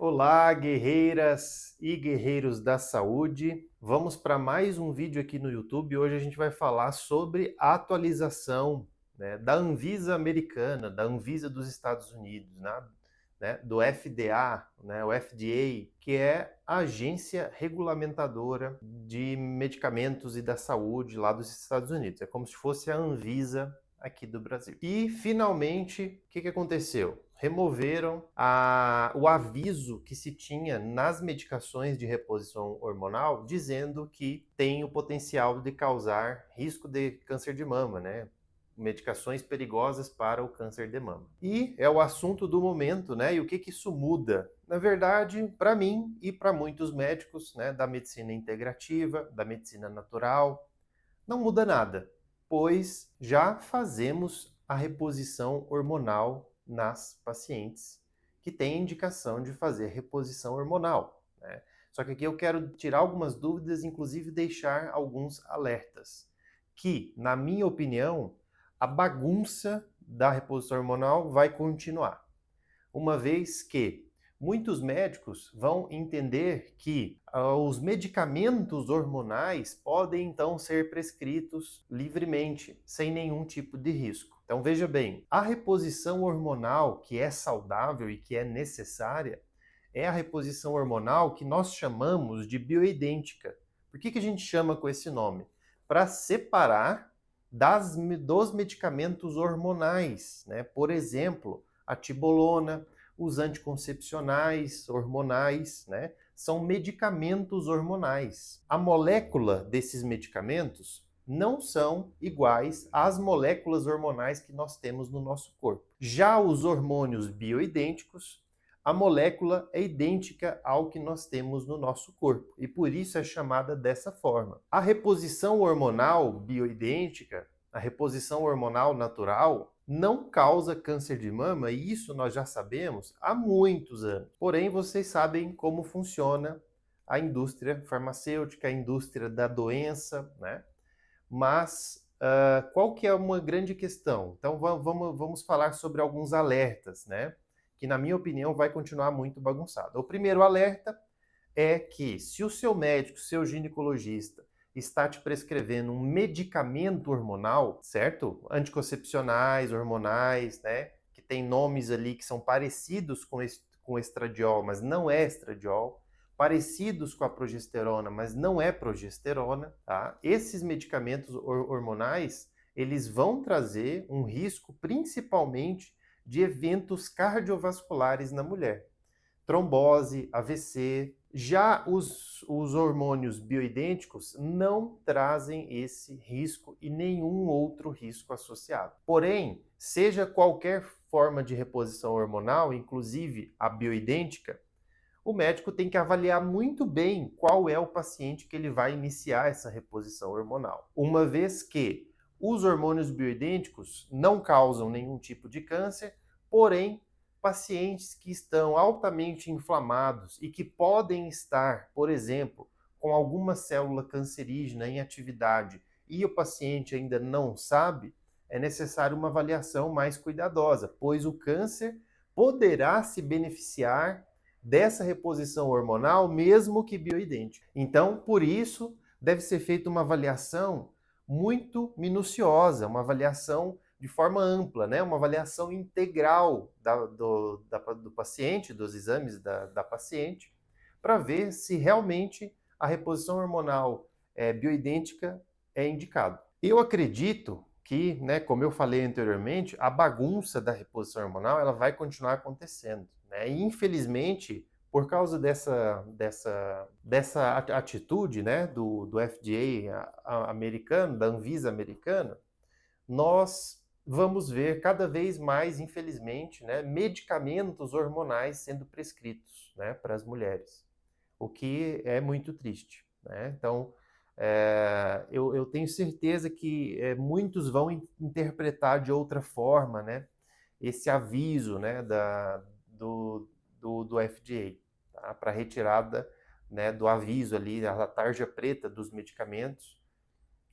Olá, guerreiras e guerreiros da saúde. Vamos para mais um vídeo aqui no YouTube. Hoje a gente vai falar sobre a atualização, da Anvisa americana, da Anvisa dos Estados Unidos, do FDA, o FDA, que é a agência regulamentadora de medicamentos e da saúde lá dos Estados Unidos. É como se fosse a Anvisa aqui do Brasil. E finalmente, o que aconteceu? Removeram o aviso que se tinha nas medicações de reposição hormonal, dizendo que tem o potencial de causar risco de câncer de mama, medicações perigosas para o câncer de mama. E é o assunto do momento, E o que isso muda? Na verdade, para mim e para muitos médicos, da medicina integrativa, da medicina natural, não muda nada, pois já fazemos a reposição hormonal nas pacientes que têm indicação de fazer reposição hormonal, Só que aqui eu quero tirar algumas dúvidas, inclusive deixar alguns alertas, que, na minha opinião, a bagunça da reposição hormonal vai continuar, uma vez que muitos médicos vão entender que os medicamentos hormonais podem então ser prescritos livremente, sem nenhum tipo de risco. Então veja bem, a reposição hormonal que é saudável e que é necessária é a reposição hormonal que nós chamamos de bioidêntica. Por que a gente chama com esse nome? Para separar dos medicamentos hormonais, Por exemplo, a tibolona, os anticoncepcionais hormonais, São medicamentos hormonais. A molécula desses medicamentos não são iguais às moléculas hormonais que nós temos no nosso corpo. Já os hormônios bioidênticos, a molécula é idêntica ao que nós temos no nosso corpo e por isso é chamada dessa forma. A reposição hormonal bioidêntica, a reposição hormonal natural, não causa câncer de mama e isso nós já sabemos há muitos anos. Porém, vocês sabem como funciona a indústria farmacêutica, a indústria da doença, Mas qual que é uma grande questão? Então vamos falar sobre alguns alertas, que na minha opinião vai continuar muito bagunçado. O primeiro alerta é que se o seu médico, seu ginecologista, está te prescrevendo um medicamento hormonal, certo? Anticoncepcionais, hormonais, que tem nomes ali que são parecidos com estradiol, mas não é estradiol, parecidos com a progesterona, mas não é progesterona, tá? Esses medicamentos hormonais, eles vão trazer um risco principalmente de eventos cardiovasculares na mulher. Trombose, AVC. Já os hormônios bioidênticos não trazem esse risco e nenhum outro risco associado. Porém, seja qualquer forma de reposição hormonal, inclusive a bioidêntica, o médico tem que avaliar muito bem qual é o paciente que ele vai iniciar essa reposição hormonal. Uma vez que os hormônios bioidênticos não causam nenhum tipo de câncer, porém, pacientes que estão altamente inflamados e que podem estar, por exemplo, com alguma célula cancerígena em atividade e o paciente ainda não sabe, é necessário uma avaliação mais cuidadosa, pois o câncer poderá se beneficiar dessa reposição hormonal, mesmo que bioidêntica. Então, por isso, deve ser feita uma avaliação muito minuciosa, uma avaliação de forma ampla, uma avaliação integral do paciente, dos exames da paciente, para ver se realmente a reposição hormonal bioidêntica é indicada. Eu acredito que, como eu falei anteriormente, a bagunça da reposição hormonal ela vai continuar acontecendo. E, infelizmente, por causa dessa atitude do FDA americano, da Anvisa americana, nós vamos ver cada vez mais, infelizmente, medicamentos hormonais sendo prescritos para as mulheres, o que é muito triste. Então, eu tenho certeza que muitos vão interpretar de outra forma esse aviso do FDA, tá? Para retirada do aviso ali, da tarja preta dos medicamentos,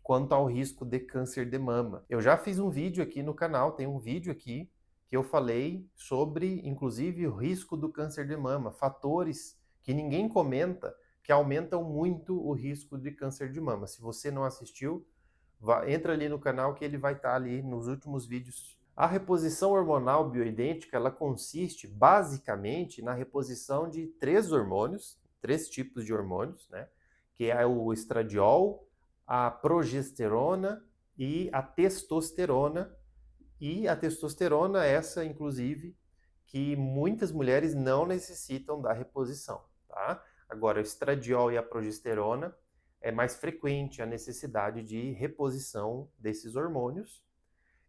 quanto ao risco de câncer de mama. Eu já fiz um vídeo aqui no canal, tem um vídeo aqui que eu falei sobre, inclusive, o risco do câncer de mama, fatores que ninguém comenta, que aumentam muito o risco de câncer de mama. Se você não assistiu, entra ali no canal que ele vai estar ali nos últimos vídeos. A reposição hormonal bioidêntica, ela consiste basicamente na reposição de três hormônios, três tipos de hormônios, né? Que é o estradiol, a progesterona e a testosterona. E a testosterona, essa inclusive, que muitas mulheres não necessitam da reposição, tá? Agora, o estradiol e a progesterona é mais frequente a necessidade de reposição desses hormônios.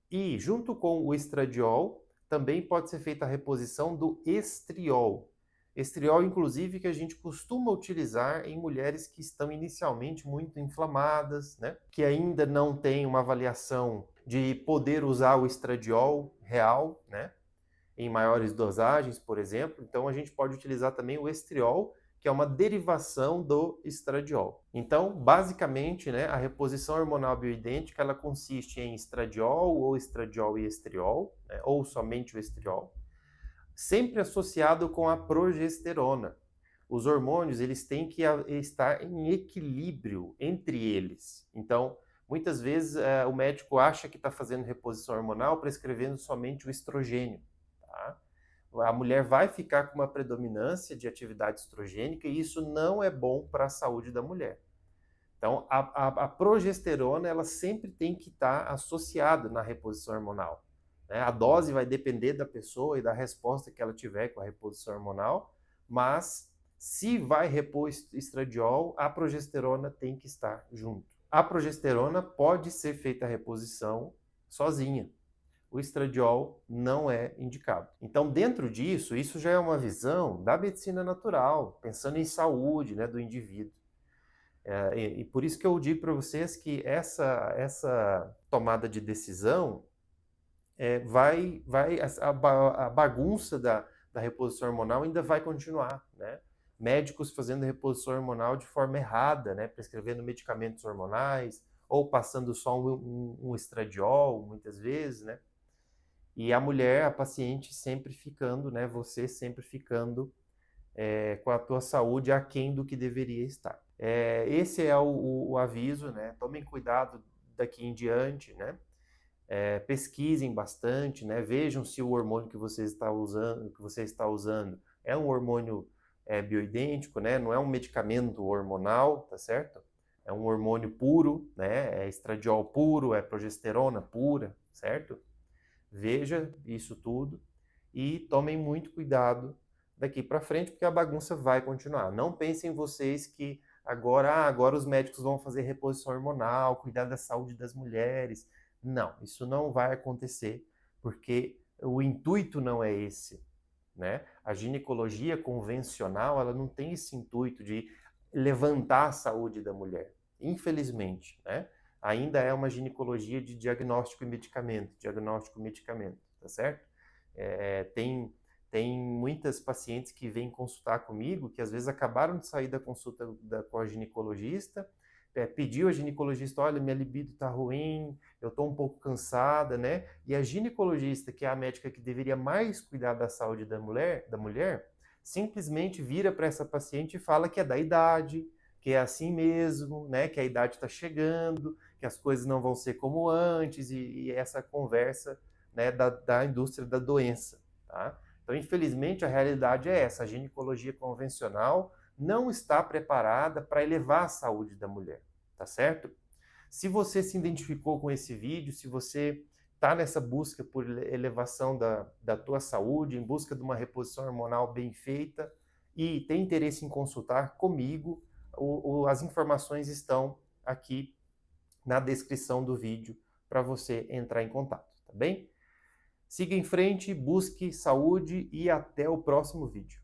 E, junto com o estradiol, também pode ser feita a reposição do estriol. Estriol, inclusive, que a gente costuma utilizar em mulheres que estão inicialmente muito inflamadas, né? Que ainda não tem uma avaliação de poder usar o estradiol real, né? Em maiores dosagens, por exemplo. Então, a gente pode utilizar também o estriol, que é uma derivação do estradiol. Então, basicamente, né, a reposição hormonal bioidêntica, ela consiste em estradiol ou estradiol e estriol, né, ou somente o estriol, sempre associado com a progesterona. Os hormônios, eles têm que estar em equilíbrio entre eles. Então, muitas vezes o médico acha que está fazendo reposição hormonal prescrevendo somente o estrogênio. Tá? A mulher vai ficar com uma predominância de atividade estrogênica e isso não é bom para a saúde da mulher. Então, a progesterona, ela sempre tem que estar associada na reposição hormonal. Né? A dose vai depender da pessoa e da resposta que ela tiver com a reposição hormonal, mas se vai repor estradiol, a progesterona tem que estar junto. A progesterona pode ser feita a reposição sozinha. O estradiol não é indicado. Então, dentro disso, isso já é uma visão da medicina natural, pensando em saúde, né, do indivíduo. E por isso que eu digo para vocês que essa tomada de decisão a bagunça da reposição hormonal ainda vai continuar, né? Médicos fazendo reposição hormonal de forma errada, né? Prescrevendo medicamentos hormonais ou passando só um estradiol, muitas vezes, né? E a mulher, a paciente sempre ficando, né? Você sempre ficando com a tua saúde aquém do que deveria estar. Esse é o aviso, né? Tomem cuidado daqui em diante, né? Pesquisem bastante, né? Vejam se o hormônio que você está usando é um hormônio bioidêntico, né? Não é um medicamento hormonal, tá certo? É um hormônio puro, né? É estradiol puro, é progesterona pura, certo? Veja isso tudo e tomem muito cuidado daqui para frente, porque a bagunça vai continuar. Não pensem vocês que agora os médicos vão fazer reposição hormonal, cuidar da saúde das mulheres. Não, isso não vai acontecer, porque o intuito não é esse, né? A ginecologia convencional, ela não tem esse intuito de levantar a saúde da mulher, infelizmente, né? Ainda é uma ginecologia de diagnóstico e medicamento, tá certo? Tem muitas pacientes que vêm consultar comigo, que às vezes acabaram de sair da consulta com a ginecologista, pediu a ginecologista, olha, minha libido está ruim, eu estou um pouco cansada, né? E a ginecologista, que é a médica que deveria mais cuidar da saúde da mulher, simplesmente vira para essa paciente e fala que é da idade, que é assim mesmo, né? Que a idade está chegando, que as coisas não vão ser como antes, e essa conversa, né, da indústria da doença, tá? Então, infelizmente, a realidade é essa. A ginecologia convencional não está preparada para elevar a saúde da mulher, tá certo? Se você se identificou com esse vídeo, se você está nessa busca por elevação da tua saúde, em busca de uma reposição hormonal bem feita e tem interesse em consultar comigo, as informações estão aqui na descrição do vídeo para você entrar em contato, tá bem? Siga em frente, busque saúde e até o próximo vídeo.